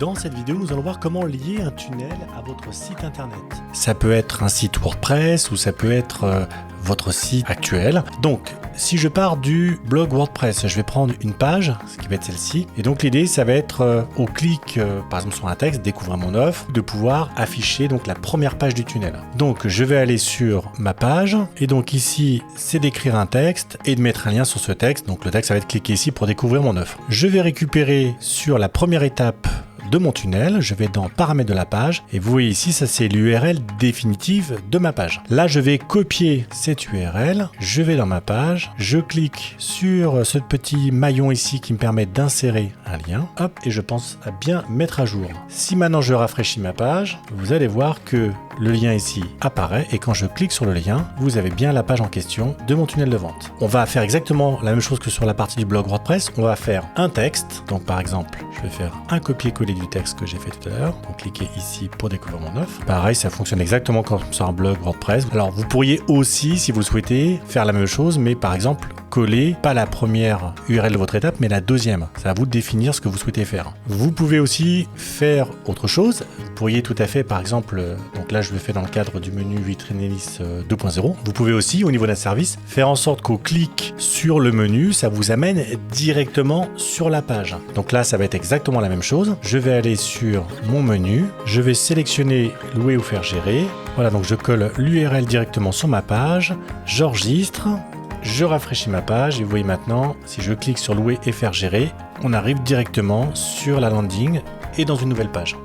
Dans cette vidéo, nous allons voir comment lier un tunnel à votre site internet. Ça peut être un site WordPress ou ça peut être votre site actuel. Donc, si je pars du blog WordPress, je vais prendre une page, ce qui va être celle-ci. Et donc, l'idée, ça va être au clic, par exemple, sur un texte, découvrir mon offre, de pouvoir afficher donc la première page du tunnel. Donc, je vais aller sur ma page. Et donc, ici, c'est d'écrire un texte et de mettre un lien sur ce texte. Donc, le texte, ça va être cliquer ici pour découvrir mon offre. Je vais récupérer sur la première étape de mon tunnel, je vais dans paramètres de la page et vous voyez ici, ça c'est l'URL définitive de ma page. Là, je vais copier cette URL, je vais dans ma page, je clique sur ce petit maillon ici qui me permet d'insérer un lien, hop, et je pense à bien mettre à jour. Si maintenant je rafraîchis ma page, vous allez voir que le lien ici apparaît et quand je clique sur le lien, vous avez bien la page en question de mon tunnel de vente. On va faire exactement la même chose que sur la partie du blog WordPress, on va faire un texte, donc par exemple, je vais faire un copier-coller du texte que j'ai fait tout à l'heure. Donc cliquez ici pour découvrir mon offre. Pareil, ça fonctionne exactement comme sur un blog WordPress. Alors vous pourriez aussi, si vous souhaitez, faire la même chose, mais par exemple, coller pas la première URL de votre étape, mais la deuxième. C'est à vous de définir ce que vous souhaitez faire. Vous pouvez aussi faire autre chose. Vous pourriez tout à fait, par exemple, donc là je le fais dans le cadre du menu Vitrinelis 2.0. Vous pouvez aussi, au niveau d'un service, faire en sorte qu'au clic sur le menu, ça vous amène directement sur la page. Donc là, ça va être exactement la même chose. Je vais aller sur mon menu, je vais sélectionner louer ou faire gérer. Voilà, donc je colle l'URL directement sur ma page, j'enregistre. Je rafraîchis ma page et vous voyez maintenant, si je clique sur louer et faire gérer, on arrive directement sur la landing et dans une nouvelle page.